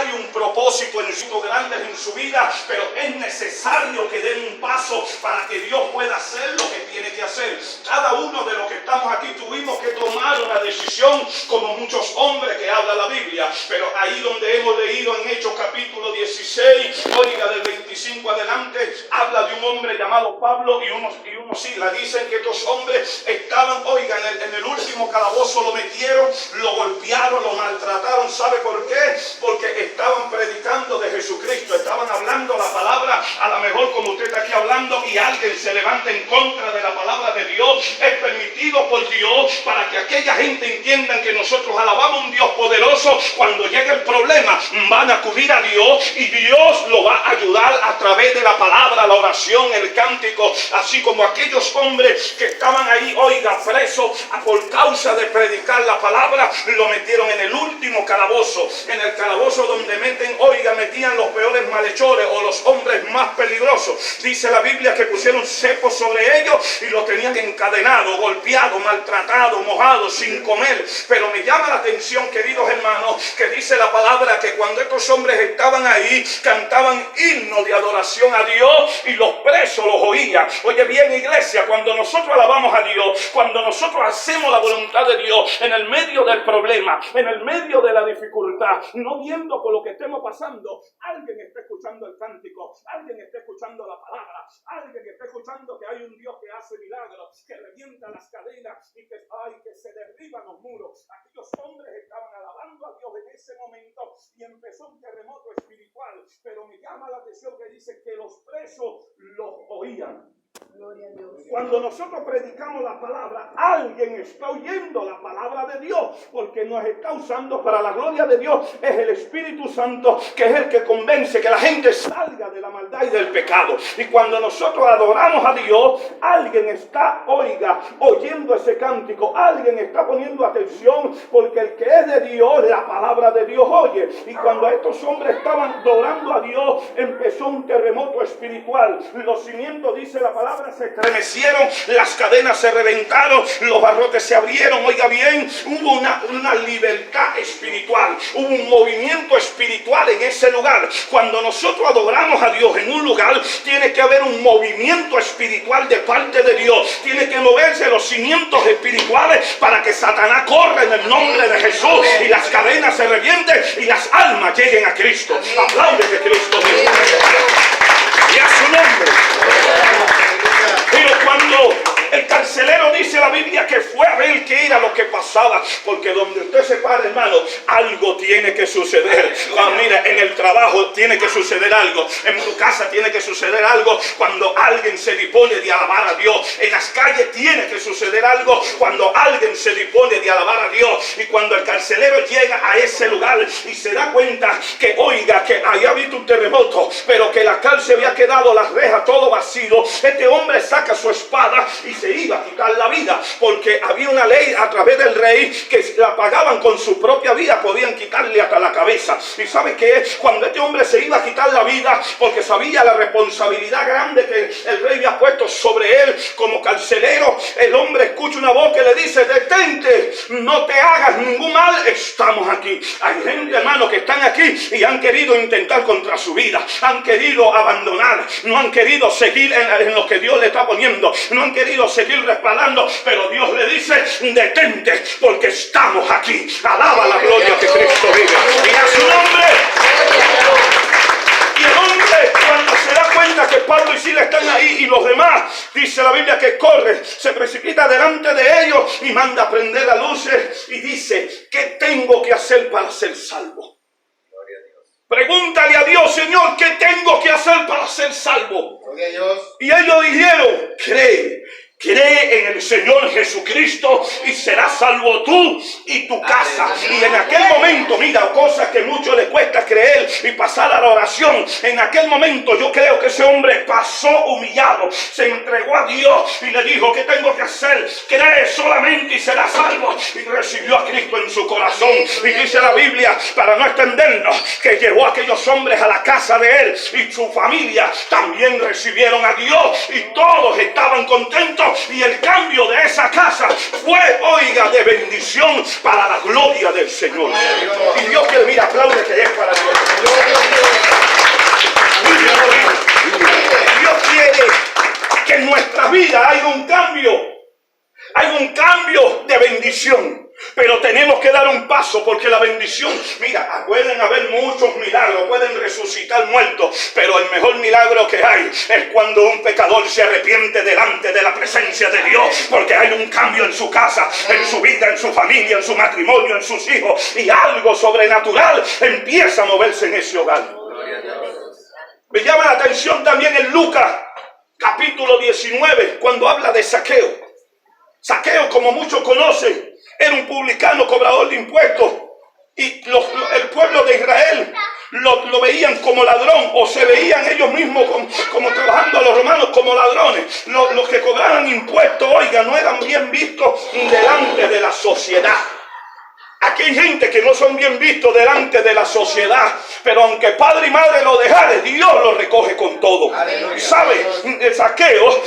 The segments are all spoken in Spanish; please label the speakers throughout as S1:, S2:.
S1: hay un propósito grande en su vida, pero es necesario que den un paso para que Dios pueda hacer lo que tiene que hacer. Cada uno de los que estamos aquí tuvimos que tomar una decisión, como muchos hombres que habla la Biblia, pero ahí donde hemos leído en Hechos capítulo 16, oiga, del 25 adelante, habla de un hombre llamado Pablo y unos Silas. Dicen que estos hombres estaban, oiga, en el último calabozo lo metieron, lo golpearon, lo maltrataron. ¿Sabe por qué? Porque estaban predicando de Jesucristo, estaban hablando la palabra, a lo mejor como usted está aquí hablando, y alguien se levanta en contra de la palabra de Dios. Es permitido por Dios para que aquella gente entienda que nosotros alabamos a un Dios poderoso. Cuando llegue el problema, van a acudir a Dios y Dios lo va a ayudar a través de la palabra, la oración, el cántico, así como aquellos hombres que estaban ahí, oiga, presos por causa de predicar la palabra, lo metieron en el último calabozo, en el calabozo donde metían los peores malhechores o los hombres más peligrosos. Dice la Biblia que pusieron cepos sobre ellos y los tenían encadenados, golpeados, maltratados, mojados, sin comer. Pero me llama la atención, queridos hermanos, que dice la palabra que cuando estos hombres estaban ahí, cantaban himnos de adoración a Dios y los presos los oían. Oye bien, iglesia, cuando nosotros alabamos a Dios, cuando nosotros hacemos la voluntad de Dios en el medio del problema, en el medio de la dificultad, no viendo por lo que estemos pasando, alguien está escuchando el cántico, alguien está escuchando la palabra, alguien está escuchando que hay un Dios que hace milagros, que revienta las cadenas y que se derriban los muros. Aquellos hombres estaban alabando a Dios en ese momento y empezó un terremoto espiritual. Pero me llama la atención que dice que los presos los oían. Gloria a Dios. Cuando nosotros predicamos la palabra, alguien está oyendo la palabra de Dios, porque nos está usando para la gloria de Dios. Es el Espíritu Santo que es el que convence que la gente salga de la maldad y del pecado. Y cuando nosotros adoramos a Dios, alguien está, oiga, oyendo ese cántico, alguien está poniendo atención, porque el que es de Dios, la palabra de Dios oye. Y cuando estos hombres estaban adorando a Dios, empezó un terremoto espiritual. Los cimientos, dice la palabra, se estremecieron, las cadenas se reventaron, los barrotes se abrieron. Oiga bien, hubo una libertad espiritual, hubo un movimiento espiritual en ese lugar. Cuando nosotros adoramos a Dios en un lugar, tiene que haber un movimiento espiritual de parte de Dios. Tiene que moverse los cimientos espirituales para que Satanás corra en el nombre de Jesús y las cadenas se revienten y las almas lleguen a Cristo. Aplaude que Cristo vive. Y a su nombre. Pero cuando el carcelero, dice la Biblia, que fue a ver qué era lo que pasaba, porque donde usted se para, hermano, algo tiene que suceder. Mira, en el trabajo tiene que suceder algo, en tu casa tiene que suceder algo cuando alguien se dispone de alabar a Dios. En las calles tiene que suceder algo cuando alguien se dispone de alabar a Dios. Y cuando el carcelero llega a ese lugar y se da cuenta que, oiga, que había visto un terremoto, pero que la cárcel había quedado, las rejas, todo vacío, este hombre saca su espada y se iba a quitar la vida, porque había una ley a través del rey que la pagaban con su propia vida, podían quitarle hasta la cabeza. Y ¿sabe qué? Cuando este hombre se iba a quitar la vida, porque sabía la responsabilidad grande que el rey había puesto sobre él como carcelero, el hombre escucha una voz que le dice: detente, no te hagas ningún mal, estamos aquí. Hay gente, hermano, que están aquí y han querido intentar contra su vida, han querido abandonar, no han querido seguir en lo que Dios le está poniendo, no han querido seguir respaldando, pero Dios le dice: detente, porque estamos aquí. Alaba la gloria que Cristo vive. Y a su nombre. Y el hombre, cuando se da cuenta que Pablo y Silas están ahí y los demás, dice la Biblia que corre, se precipita delante de ellos y manda a prender las luces y dice: ¿qué tengo que hacer para ser salvo? Pregúntale a Dios: Señor, ¿qué tengo que hacer para ser salvo? Y ellos dijeron: cree en el Señor Jesucristo y serás salvo tú y tu casa. Y en aquel momento, mira, cosas que mucho les cuesta creer y pasar a la oración. En aquel momento yo creo que ese hombre pasó humillado, se entregó a Dios y le dijo: ¿qué tengo que hacer? Cree solamente y serás salvo. Y recibió a Cristo en su corazón. Y dice la Biblia, para no extendernos, que llevó a aquellos hombres a la casa de él y su familia también recibieron a Dios y todos estaban contentos. Y el cambio de esa casa fue, oiga, de bendición para la gloria del Señor. Y Dios que mira, aplaude que es para Dios. paso, porque la bendición, mira, pueden haber muchos milagros, pueden resucitar muertos, pero el mejor milagro que hay es cuando un pecador se arrepiente delante de la presencia de Dios, porque hay un cambio en su casa, en su vida, en su familia, en su matrimonio, en sus hijos, y algo sobrenatural empieza a moverse en ese hogar. Me llama la atención también en Lucas capítulo 19, cuando habla de Zaqueo. Zaqueo, como muchos conocen, era un publicano cobrador de impuestos, y el pueblo de Israel lo veían como ladrón, o se veían ellos mismos como trabajando a los romanos como ladrones. Los que cobraban impuestos, oiga, no eran bien vistos delante de la sociedad. Aquí hay gente que no son bien vistos delante de la sociedad, pero aunque padre y madre lo dejaren, Dios lo recoge con todo. ¿Sabe? El Zaqueo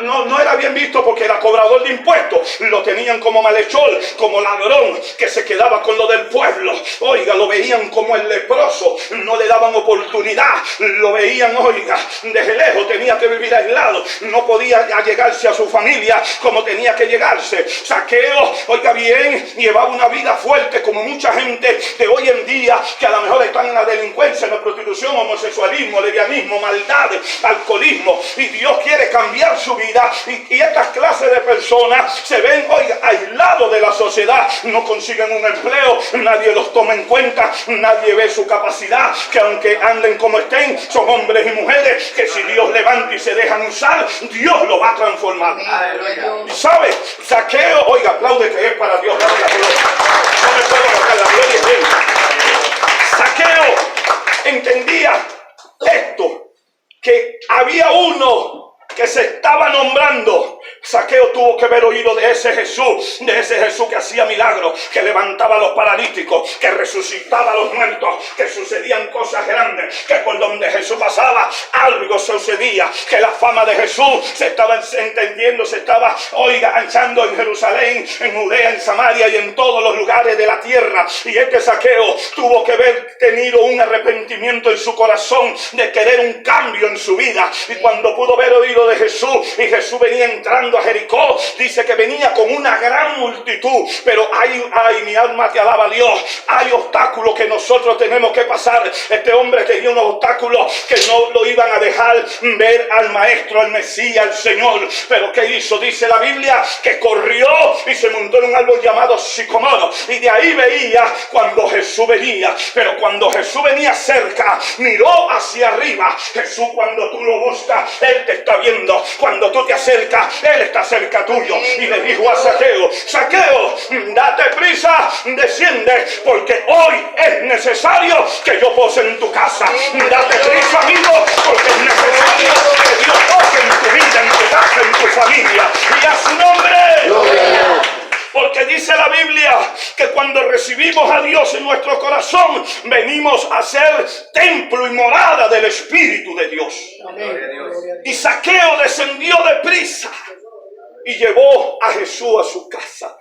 S1: no era bien visto porque era cobrador de impuestos. Lo tenían como malhechor, como ladrón, que se quedaba con lo del pueblo. Oiga, lo veían como el leproso, no le daban oportunidad. Lo veían, oiga, desde lejos, tenía que vivir aislado. No podía allegarse a su familia como tenía que llegarse. Zaqueo, oiga bien, llevaba una vida fuerte, como mucha gente de hoy en día que a lo mejor están en la delincuencia, en la prostitución, homosexualismo, lesbianismo, maldad, alcoholismo, y Dios quiere cambiar su vida, y estas clases de personas se ven, oiga, aislados de la sociedad, no consiguen un empleo, nadie los toma en cuenta, nadie ve su capacidad, que aunque anden como estén, son hombres y mujeres que si Dios levanta y se dejan usar, Dios lo va a transformar. ¿Sabe? Zaqueo, oiga, aplaude que es para Dios, dale la gloria. No me puedo bajar, la gloria es de él. Zaqueo entendía esto, que había uno que se estaba nombrando. Zaqueo tuvo que haber oído de ese Jesús que hacía milagros, que levantaba a los paralíticos, que resucitaba a los muertos, que sucedían cosas grandes, que por donde Jesús pasaba algo sucedía, que la fama de Jesús se estaba entendiendo, se estaba, oiga, echando en Jerusalén, en Judea, en Samaria y en todos los lugares de la tierra. Y este Zaqueo tuvo que haber tenido un arrepentimiento en su corazón de querer un cambio en su vida. Y cuando pudo haber oído de Jesús, y Jesús venía entrando a Jericó, dice que venía con una gran multitud, pero ay, mi alma te alaba, Dios, hay obstáculos que nosotros tenemos que pasar. Este hombre tenía unos obstáculos que no lo iban a dejar ver al maestro, al Mesías, al Señor. Pero ¿qué hizo? Dice la Biblia que corrió y se montó en un árbol llamado sicómoro, y de ahí veía cuando Jesús venía. Pero cuando Jesús venía cerca, miró hacia arriba. Jesús, cuando tú lo buscas, Él te está viendo. Cuando tú te acercas, Él está cerca tuyo. Y le dijo a Zaqueo: Zaqueo, date prisa, desciende, porque hoy es necesario que yo pose en tu casa. Date prisa, amigo, porque es necesario que Dios pose en tu vida, en tu casa, en tu familia, y a su nombre. Porque dice la Biblia que cuando recibimos a Dios en nuestro corazón, venimos a ser templo y morada del Espíritu de Dios. Y Zaqueo descendió deprisa y llevó a Jesús a su casa.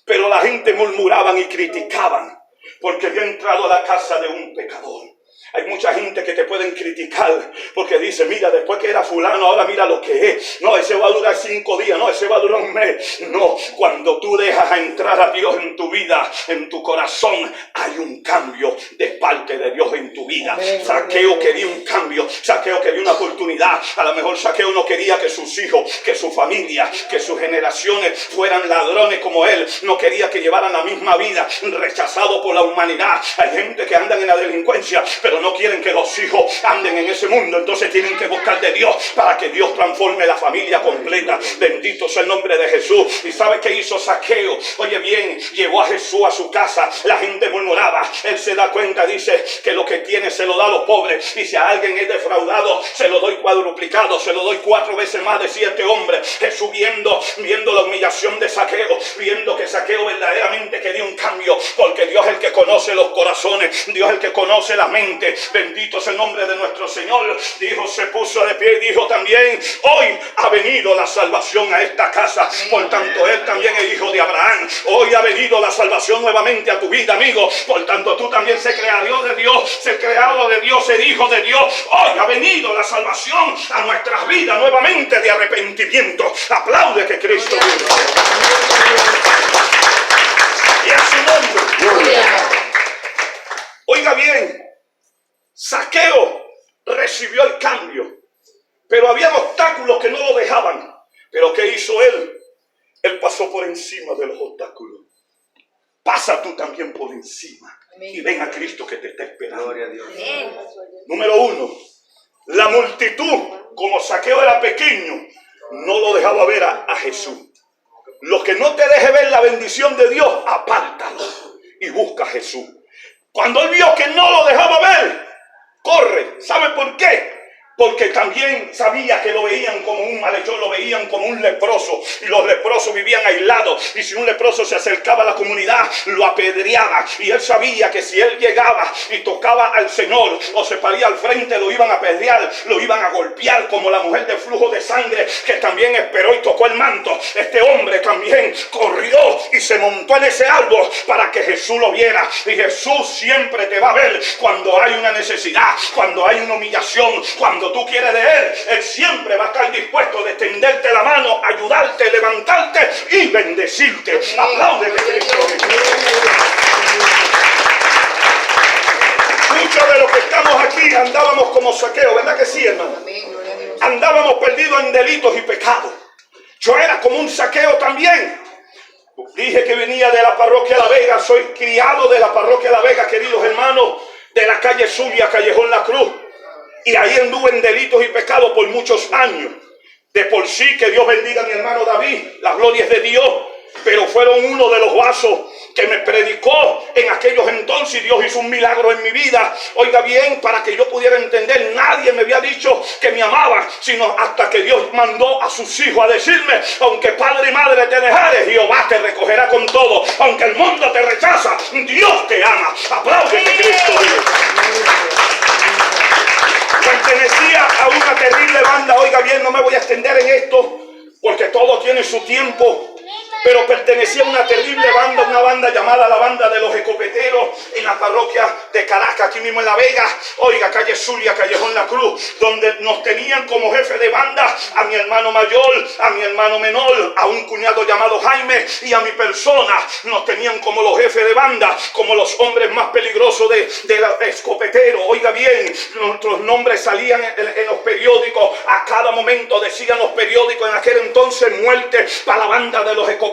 S1: Pero la gente murmuraban y criticaban porque había entrado a la casa de un pecador. Hay mucha gente que te pueden criticar porque dice: mira, después que era fulano, ahora mira lo que es. No, ese va a durar 5 días, no, ese va a durar un mes. No, cuando tú dejas a entrar a Dios en tu vida, en tu corazón, hay un cambio de parte de Dios en tu vida. Zaqueo quería un cambio, Zaqueo quería una oportunidad. A lo mejor Zaqueo no quería que sus hijos, que su familia, que sus generaciones fueran ladrones como él. No quería que llevaran la misma vida, rechazado por la humanidad. Hay gente que andan en la delincuencia, pero no quieren que los hijos anden en ese mundo. Entonces tienen que buscar de Dios para que Dios transforme la familia completa. Bendito sea el nombre de Jesús. ¿Y sabe qué hizo Zaqueo? Oye bien, llevó a Jesús a su casa. La gente murmuraba. Él se da cuenta, dice, que lo que tiene se lo da a los pobres. Y si a alguien es defraudado, se lo doy cuadruplicado, se lo doy 4 veces más, decía este hombre. Jesús viendo la humillación de Zaqueo, viendo que Zaqueo verdaderamente quería un cambio, porque Dios es el que conoce los corazones, Dios es el que conoce la mente. Bendito es el nombre de nuestro Señor. Dijo, se puso de pie y dijo también: hoy ha venido la salvación a esta casa. Por tanto, él también es hijo de Abraham. Hoy ha venido la salvación nuevamente a tu vida, amigo. Por tanto, tú también se creado de Dios, se creado de Dios, ser hijo de Dios. Hoy ha venido la salvación a nuestras vidas nuevamente de arrepentimiento. Aplaude que Cristo vive. Y a su nombre. Oiga bien, Zaqueo recibió el cambio, pero había obstáculos que no lo dejaban. Pero ¿qué hizo él? Él pasó por encima de los obstáculos. Pasa tú también por encima. Amén. Y ven a Cristo que te está esperando. Gloria a Dios. Amén. Número 1, la multitud, como Zaqueo era pequeño, no lo dejaba ver a Jesús. Lo que no te deje ver la bendición de Dios, apártalo y busca a Jesús. Cuando él vio que no lo dejaba ver, corre. ¿Sabe por qué? Porque también sabía que lo veían como un malhechor, lo veían como un leproso. Y los leprosos vivían aislados. Y si un leproso se acercaba a la comunidad, lo apedreaba. Y él sabía que si él llegaba y tocaba al Señor o se paría al frente, lo iban a apedrear, lo iban a golpear, como la mujer de flujo de sangre que también esperó y tocó el manto. Este hombre también corrió y se montó en ese árbol para que Jesús lo viera. Y Jesús siempre te va a ver cuando hay una necesidad, cuando hay una humillación, cuando tú quieres de Él siempre va a estar dispuesto de tenderte la mano, ayudarte, levantarte y bendecirte. Apláudele, Cristo. Muchos de los que estamos aquí andábamos como Zaqueo, ¿verdad que sí, hermano? Andábamos perdidos en delitos y pecados. Yo era como un Zaqueo también. Dije que venía de la parroquia La Vega, soy criado de la parroquia La Vega, queridos hermanos, de la calle Zulia, Callejón La Cruz. Y ahí anduve en delitos y pecados por muchos años. De por sí, que Dios bendiga a mi hermano David, la gloria es de Dios. Pero fueron uno de los vasos que me predicó en aquellos entonces. Y Dios hizo un milagro en mi vida. Oiga bien, para que yo pudiera entender, nadie me había dicho que me amaba, sino hasta que Dios mandó a sus hijos a decirme: aunque padre y madre te dejare, Jehová te recogerá con todo. Aunque el mundo te rechaza, Dios te ama. Apláudete, Cristo. Pertenecía a una terrible banda. Oiga bien, no me voy a extender en esto porque todo tiene su tiempo. Pero pertenecía a una terrible banda, una banda llamada la Banda de los Escopeteros, en la parroquia de Caracas, aquí mismo en La Vega. Oiga, calle Zulia, Callejón La Cruz, donde nos tenían como jefe de banda a mi hermano mayor, a mi hermano menor, a un cuñado llamado Jaime y a mi persona. Nos tenían como los jefes de banda, como los hombres más peligrosos de los escopeteros. Oiga bien, nuestros nombres salían en los periódicos. A cada momento decían los periódicos en aquel entonces: muerte para la banda de los escopeteros.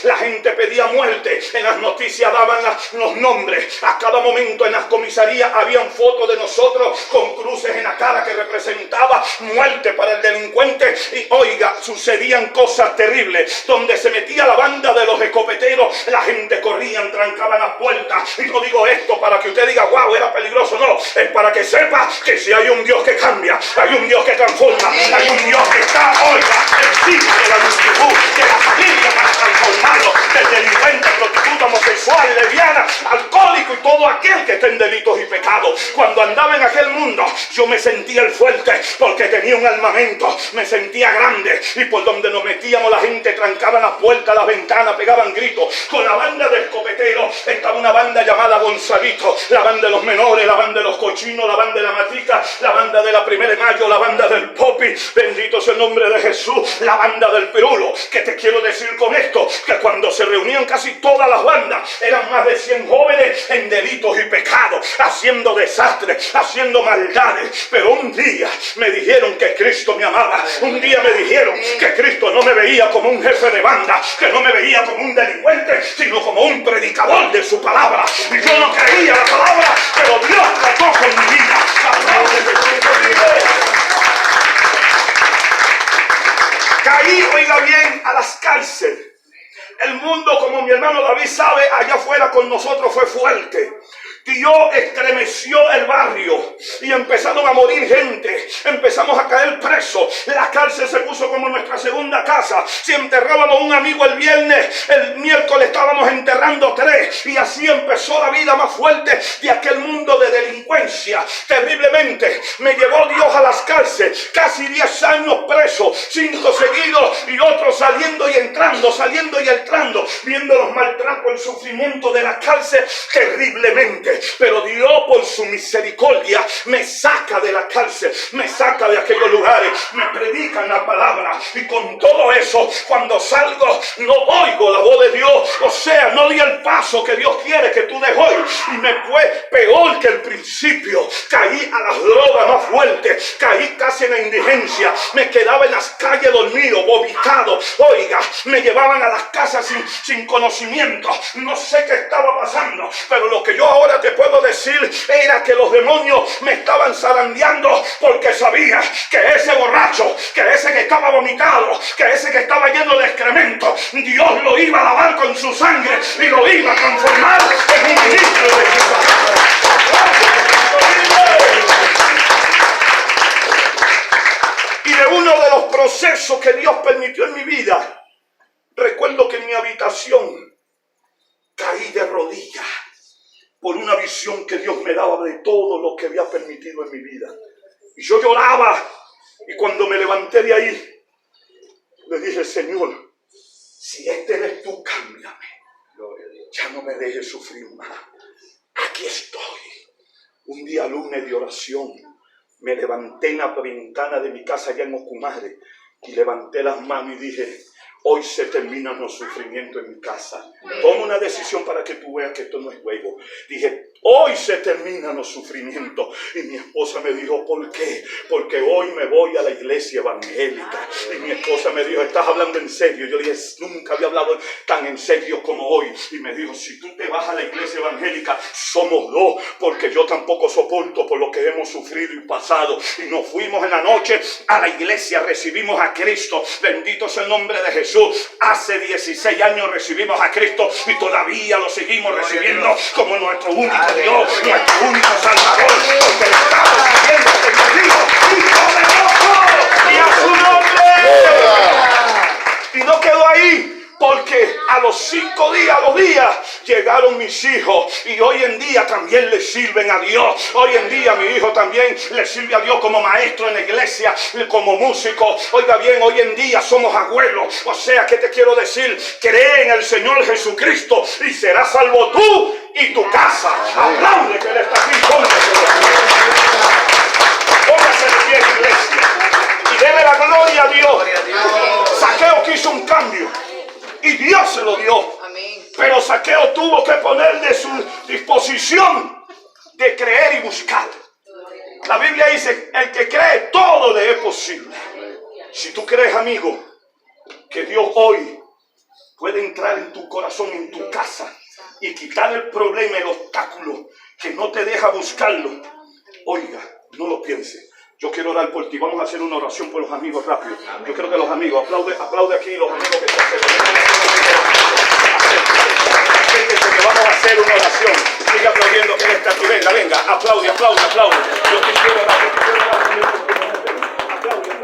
S1: La gente pedía muerte. En las noticias daban los nombres. A cada momento en las comisarías habían fotos de nosotros con cruces en la cara que representaba muerte para el delincuente. Y oiga, sucedían cosas terribles. Donde se metía la banda de los escopeteros, la gente corría, trancaban las puertas. Y no digo esto para que usted diga: wow, era peligroso. No, es para que sepa que si hay un Dios que cambia, hay un Dios que transforma, hay un Dios que está, oiga, encima de la multitud, de la familia, para transformarlo, del delincuente, prostituta, homosexual, lesbiana, alcohólico y todo aquel que esté en delitos y pecados. Cuando andaba en aquel mundo, yo me sentía el fuerte porque tenía un armamento, me sentía grande, y por donde nos metíamos la gente trancaba las puertas, las ventanas, pegaban gritos. Con la banda de escopeteros estaba una banda llamada Gonzalito, la banda de los menores, la banda de los cochinos, la banda de la matica, la banda de la 1 de mayo, la banda del popi, bendito sea el nombre de Jesús, la banda del pirulo. ¿Qué te quiero decir con esto? Que cuando se reunían casi todas las bandas, eran más de 100 jóvenes en delitos y pecados, haciendo desastres, haciendo maldades. Pero un día me dijeron que Cristo me amaba. Un día me dijeron que Cristo no me veía como un jefe de banda, que no me veía como un delincuente, sino como un predicador de su palabra. Y yo no creía la palabra, pero Dios trató con mi vida. Caí, oiga bien, a las cárceles. El mundo, como mi hermano David sabe, allá afuera con nosotros fue fuerte. Dios estremeció el barrio y empezaron a morir gente. Empezamos a caer presos. La cárcel se puso como nuestra segunda casa. Si enterrábamos un amigo el viernes, el miércoles estábamos enterrando 3. Y así empezó la vida más fuerte de aquel mundo de delincuencia. Terriblemente me llevó Dios a las cárceles. Casi 10 años preso, 5 seguidos y otros saliendo y entrando, viendo los maltratos, el sufrimiento de la cárcel terriblemente. fuerte, pero Dios por su misericordia me saca de la cárcel, me saca de aquellos lugares, me predican la palabra, y con todo eso, cuando salgo, no oigo la voz de Dios. O sea, no di el paso que Dios quiere que tú des hoy, y me fue peor que el principio. Caí a las drogas más fuertes, caí casi en la indigencia, me quedaba en las calles dormido, vomitado. Oiga, me llevaban a las casas sin conocimiento, no sé qué estaba pasando, pero lo que yo ahora te puedo decir era que los demonios me estaban zarandeando, porque sabía que ese borracho, que ese que estaba vomitado, que ese que estaba lleno de excremento, Dios lo iba a lavar con su sangre y lo iba a transformar en un ministro de su palabra. Y de uno de los procesos que Dios permitió en mi vida, recuerdo que en mi habitación caí de rodillas por una visión que Dios me daba de todo lo que había permitido en mi vida. Y yo lloraba, y cuando me levanté de ahí, le dije: Señor, si este eres tú, cámbiame. Ya no me dejes sufrir más. Aquí estoy. Un día lunes de oración, me levanté en la ventana de mi casa allá en Ocumare y levanté las manos y dije: hoy se terminan los sufrimientos en mi casa. Toma una decisión para que tú veas que esto no es juego. Dije: hoy se terminan los sufrimientos. Y mi esposa me dijo: ¿por qué? Porque hoy me voy a la iglesia evangélica. Y mi esposa me dijo: ¿estás hablando en serio? Yo dije: nunca había hablado tan en serio como hoy. Y me dijo: si tú te vas a la iglesia evangélica, somos dos, porque yo tampoco soporto por lo que hemos sufrido y pasado. Y nos fuimos en la noche a la iglesia, recibimos a Cristo. Bendito sea el nombre de Jesús. Hace 16 años recibimos a Cristo y todavía lo seguimos recibiendo como nuestro único Dios, nuestro único Salvador, porque le estamos siguiendo como Hijo poderoso y a su nombre. Y no quedó ahí, porque a los 5 días, 2 días, llegaron mis hijos y hoy en día también le sirven a Dios. Hoy en día mi hijo también le sirve a Dios como maestro en la iglesia, como músico. Oiga bien, hoy en día somos abuelos. O sea, ¿qué te quiero decir? Cree en el Señor Jesucristo y serás salvo tú y tu casa. Aplaude que Él está aquí. Póngase de pie, iglesia, y dele la gloria a Dios. Zaqueo quiso un cambio y Dios se lo dio. Pero Zaqueo tuvo que poner de su disposición de creer y buscar. La Biblia dice: el que cree, todo le es posible. Si tú crees, amigo, que Dios hoy puede entrar en tu corazón, en tu casa, y quitar el problema, el obstáculo que no te deja buscarlo, oiga, no lo pienses. Yo quiero orar por ti. Vamos a hacer una oración por los amigos rápido. Yo creo que los amigos, aplaude aquí los amigos que están acérquense, que vamos a hacer una oración. Sigue aplaudiendo que Él está aquí. Venga, aplaude. Yo te quiero orar, aplaude,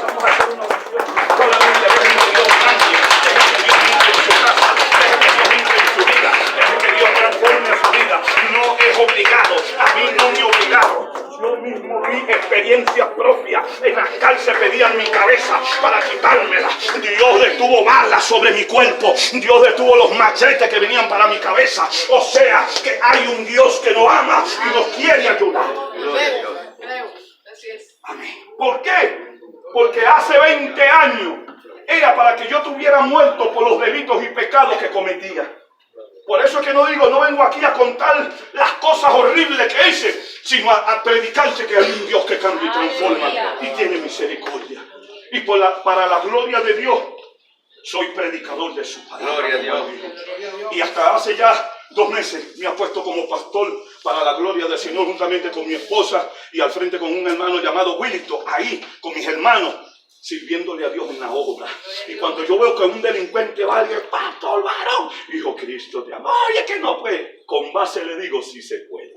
S1: vamos a hacer una oración. Solamente dejen que Dios cambie, dejen que Dios entre en su casa, dejen que Dios entre en su vida, dejen que Dios transforme su vida. No es obligado, a mí no me obligaron. Yo mismo vi experiencias propias. En las cárceles pedían mi cabeza para quitármela. Dios detuvo balas sobre mi cuerpo. Dios detuvo los machetes que venían para mi cabeza. O sea, que hay un Dios que nos ama y nos quiere ayudar. Amén. ¿Por qué? Porque hace 20 años era para que yo estuviera muerto por los delitos y pecados que cometía. Por eso es que no vengo aquí a contar las cosas horribles que hice, sino a predicarte que hay un Dios que cambia y transforma y tiene misericordia. Y para la gloria de Dios, soy predicador de su palabra. Gloria a Dios. Y hasta hace ya 2 meses me ha puesto como pastor para la gloria del Señor, juntamente con mi esposa y al frente con un hermano llamado Willington, ahí con mis hermanos, sirviéndole a Dios en la obra. Y cuando yo veo que un delincuente va a alguien: pastor varón, hijo, Cristo te ama. Oye, que no puede. Con base le digo: sí se puede.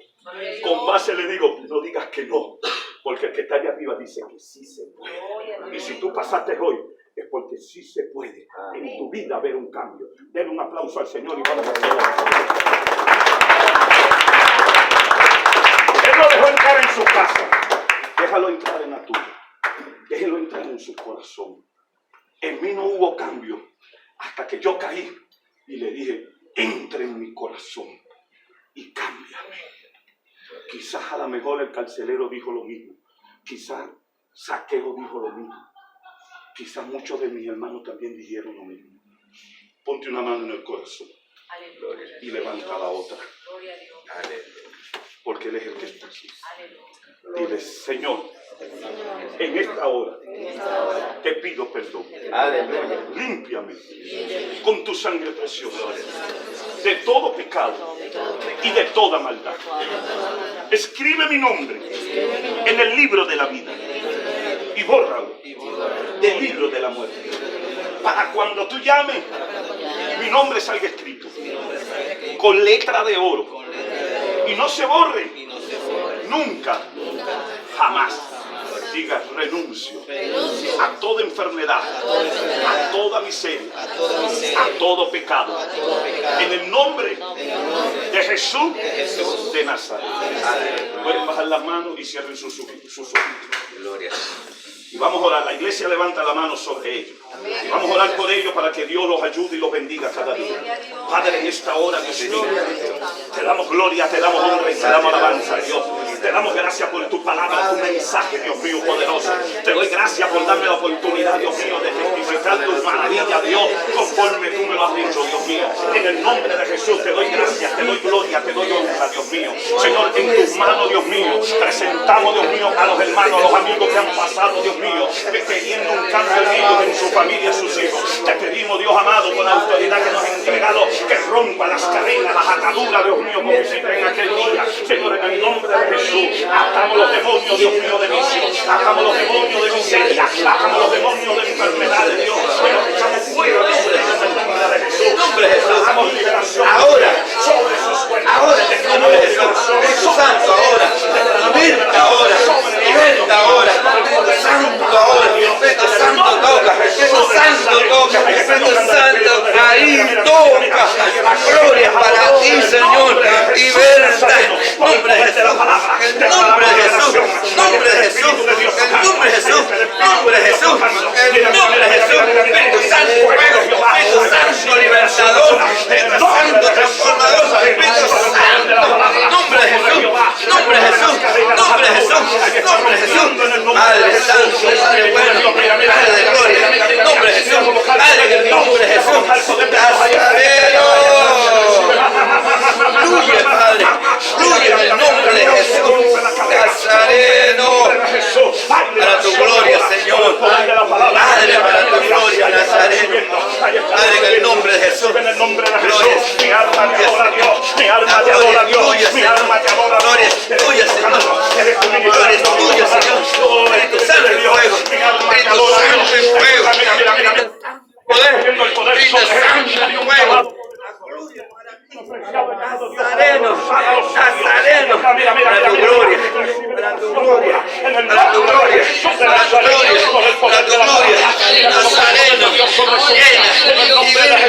S1: Con base le digo: no digas que no, porque el que está allá arriba dice que sí se puede. Y si tú pasaste hoy, es porque sí se puede en tu vida ver un cambio. Denle un aplauso al Señor y vamos a hacer. Él lo dejó entrar en su casa. Déjalo entrar en la tuya. Déjelo entrar en su corazón. En mí no hubo cambio hasta que yo caí y le dije: entre en mi corazón. y cámbiame. Quizás a lo mejor el carcelero dijo lo mismo. Quizás Zaqueo dijo lo mismo. Quizás muchos de mis hermanos también dijeron lo mismo. Ponte una mano en el corazón y levanta la otra. Porque Él es el que está aquí. Dile, Señor, en esta hora te pido perdón. Límpiame con tu sangre preciosa de todo pecado y de toda maldad. Escribe mi nombre en el libro de la vida y bórralo del libro de la muerte. Para cuando tú llames, mi nombre salga escrito con letra de oro y no se borre nunca, jamás. Diga, renuncio a toda enfermedad, a toda miseria, a todo pecado. En el nombre de Jesús de Nazaret. Pueden bajar las manos y cierren sus ojitos. Gloria. Y vamos a orar. La iglesia levanta la mano sobre ellos. Y vamos a orar por ellos para que Dios los ayude y los bendiga cada día. Padre, en esta hora, Dios mío, te damos gloria, te damos honra y te damos alabanza, Dios. Te damos gracias por tu palabra, tu mensaje, Dios mío, poderoso. Te doy gracias por darme la oportunidad, Dios mío, de testificar tus maravillas, Dios, conforme tú me lo has dicho, Dios mío. En el nombre de Jesús te doy gracias, te doy gloria, te doy honra, Dios mío. Señor, en tus manos, Dios mío, presentamos, Dios mío, a los hermanos, a los amigos que han pasado, Dios mío, pidiendo un cambio en ellos, en su familia, en sus hijos. Te pedimos, Dios amado, con la autoridad que nos has entregado, que rompa las cadenas, las ataduras, Dios mío, como hiciste en aquel día. Señor, en el nombre de Jesús, atamos los demonios, Dios mío, de vicio, atamos los demonios de miseria, atamos los demonios de enfermedades, Dios, que los echamos fuera de su vida en el nombre de Jesús. Damos liberación ahora, sobre sus cuerpos. Ahora, en el nombre de Jesús, Espíritu Santo, ahora, liberta ahora, liberta ahora, Santo ahora, Espíritu Santo toca, Espíritu Santo toca, Espíritu Santo ahí toca, la gloria para ti, Señor, liberta, nombre de Jesús, el nombre de Jesús, nombre de Jesús, el nombre de Jesús, nombre de Jesús, el nombre de Jesús, Espíritu Santo, Espíritu Santo libertador, Espíritu Santo transformador, Espíritu Santo, nombre de Jesús, nombre de Jesús, nombre de Jesús, nombre de Jesús, Padre Santo, Padre bueno, Padre de gloria, nombre de Jesús, Padre en el nombre de Jesús, Nazareno, fluye Padre, fluye en el nombre de Jesús, Nazareno, para tu gloria Señor, Padre para tu gloria Nazareno, Padre en el nombre de Jesús, gloria, mi alma te adora Dios, mi alma te adora Dios, mi alma te adora gloria, tuya Señor, gloria es tuya Señor, Espíritu Santo en fuego, Espíritu Santo en fuego, poder, Espíritu Santo en fuego, Nazareno, Nazareno, para tu gloria, para tu gloria, para tu gloria, para tu gloria, para tu gloria, Nazareno, llena, liberta,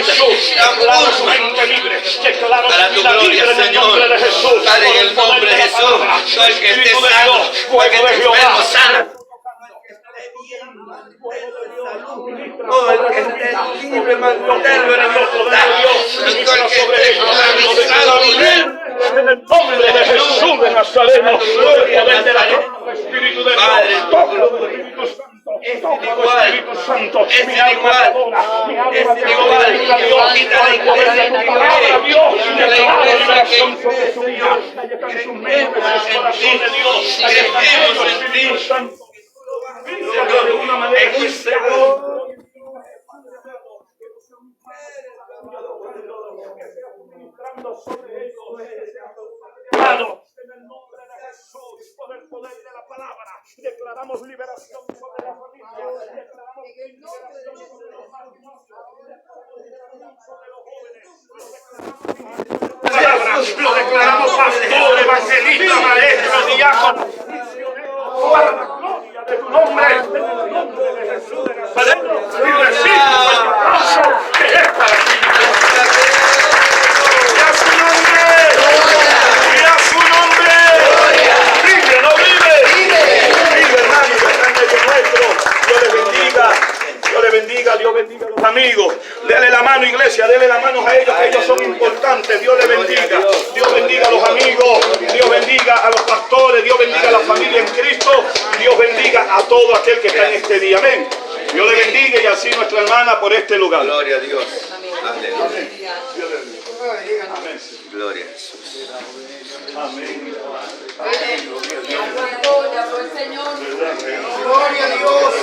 S1: para tu gloria, Señor, Padre, en el nombre de Jesús, todo el que esté sano, todo el que esté enfermo, sano. Todo el que esté libre, manténlo en libertad. Todo el que esté esclavizado, libre. En el nombre de Jesús de Nazaret, gloria de la Espíritu de Padre, Espíritu Santo, es igual, es igual, quita la iglesia, quita la iglesia que Señor, creemos en ti, Señor, en un segundo. En el nombre de Jesús, por el poder de la palabra, declaramos liberación sobre la familia, declaramos liberación sobre los matrimonios, sobre los jóvenes, lo declaramos pastor, evangelista, maestro, diácono, misionero, para la gloria de tu nombre, en el nombre de Jesús de Nazaret, y recibe el aplauso que es para ti. Dios bendiga a los amigos. Dele la mano. mano, iglesia, dele la mano a ellos, que ellos son importantes. Dios les bendiga. Dios bendiga a los amigos. Dios bendiga a los pastores. Dios bendiga a la familia en Cristo. Dios bendiga a todo aquel que está en este día. Amén. Dios le bendiga y así nuestra hermana por este lugar.
S2: Gloria a Dios. Amén.
S1: Amén.
S2: Gloria a Jesús.
S1: Amén.
S3: Gloria al Señor. Gloria a Dios.